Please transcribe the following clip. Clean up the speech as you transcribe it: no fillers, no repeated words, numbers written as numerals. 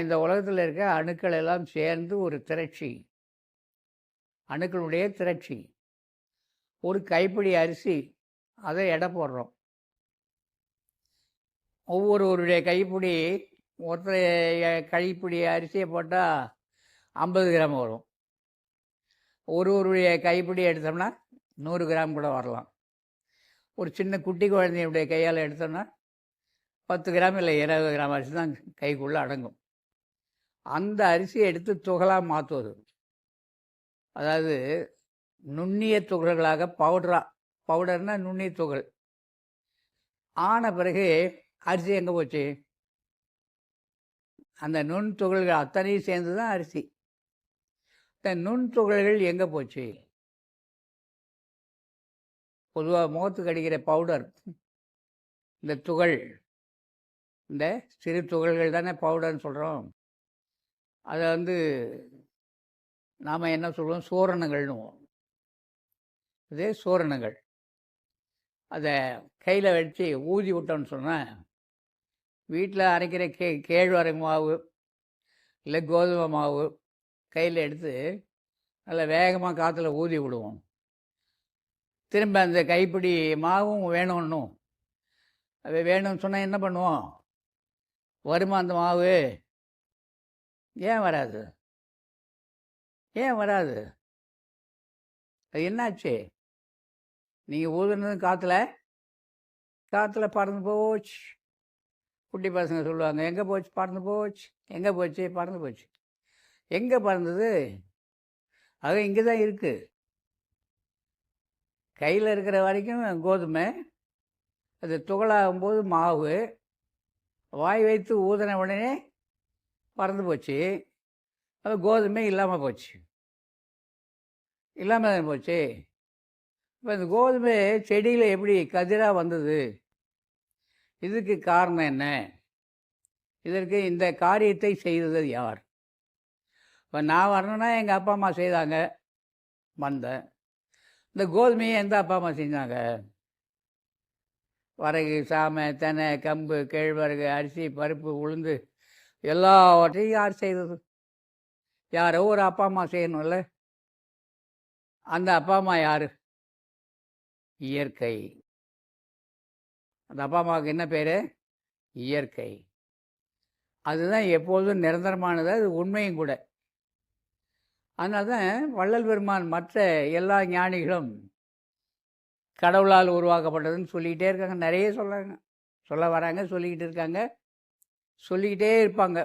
இந்த உலகத்தில் இருக்க அணுக்கள் எல்லாம் சேர்ந்து ஒரு திரட்சி, அணுக்களுடைய திரட்சி. ஒரு கைப்பிடி அரிசி, அதை எடை போடுறோம். ஒவ்வொருவருடைய கைப்பிடி, ஒருத்தர் கைப்பிடி அரிசியை போட்டால் 50 கிராம் வரும். ஒருவருடைய கைப்பிடி எடுத்தோம்னா 100 கிராம் கூட வரலாம். ஒரு சின்ன குட்டி குழந்தையுடைய கையால் எடுத்தோம்னா 10 கிராம் இல்லை 20 கிராம் அரிசி தான் கைக்குள்ளே அடங்கும். அந்த அரிசியை எடுத்து துகளாக மாற்றுவது, அதாவது நுண்ணிய துகள்களாக பவுடர்னால் நுண்ணிய துகள் ஆன பிறகு அரிசி எங்கே போச்சு? அந்த நுண் துகள்கள் அத்தனையும் சேர்ந்து தான் அரிசி. இந்த நுண் துகள்கள் எங்கே போச்சு? பொதுவாக முகத்துக்கு அடிக்கிற பவுடர், இந்த துகள், இந்த சிறு துகள்கள் தானே பவுடர்னு சொல்கிறோம். அதை நாம் என்ன சொல்லுவோம்? சூரணங்கள்னு. இதே சூரணங்கள். அதை கையில் வச்சு ஊதி விட்டோம்னு சொன்னால், வீட்டில் அரைக்கிற கேழ்வரகு மாவு இல்லை கோதுமை மாவு கையில் எடுத்து நல்லா வேகமாக காற்றுல ஊதி விடுவோம். திரும்ப அந்த கைப்பிடி மாவும் வேணும்னும், அது வேணும்னு சொன்னால் என்ன பண்ணுவோம்? வருமா அந்த மாவு? ஏன் வராது? ஏன் வராது? அது என்னாச்சு? நீங்கள் ஊதுனது காற்றுல பறந்து போச்சு. குட்டி பசங்க சொல்லுவாங்க, எங்கே போச்சு? பறந்து போச்சு. எங்கே போச்சு? பறந்து போச்சு. எங்கே பறந்தது? அது இங்கே தான் இருக்குது. கையில் இருக்கிற வரைக்கும் கோதுமை, அது துகளாகும்போது மாவு, வாய் வைத்து ஊதின உடனே பறந்து போச்சு. அது கோதுமை இல்லாமல் போச்சு. இல்லாமல் தானே போச்சு. இப்போ இந்த கோதுமை செடியில் எப்படி கதிராக வந்தது? இதுக்கு காரணம் என்ன? இதற்கு இந்த காரியத்தை செய்தது யார்? இப்போ நான் வரணுன்னா எங்கள் அப்பா அம்மா செய்தாங்க, வந்தேன். இந்த கோதுமையை எந்த அப்பா அம்மா செஞ்சாங்க? வரகு, சாமை, தெனை, கம்பு, கேழ்வரகு, அரிசி, பருப்பு, உளுந்து எல்லாவற்றையும் யார் செய்தது? யாரோ ஒரு அப்பா அம்மா செய்யணும்ல. அந்த அப்பா அம்மா யார்? இயற்கை. அந்த அப்பா அம்மாவுக்கு என்ன பேர்? இயற்கை. அதுதான் எப்போதும் நிரந்தரமானது, அது உண்மையும் கூட. அதனால தான் வள்ளல் பெருமான் மற்ற எல்லா ஞானிகளும் கடவுளால் உருவாக்கப்பட்டதுன்னு சொல்லிக்கிட்டே இருக்காங்க. நிறைய சொல்ல வராங்க, சொல்லிக்கிட்டு இருக்காங்க, சொல்லிக்கிட்டே இருப்பாங்க.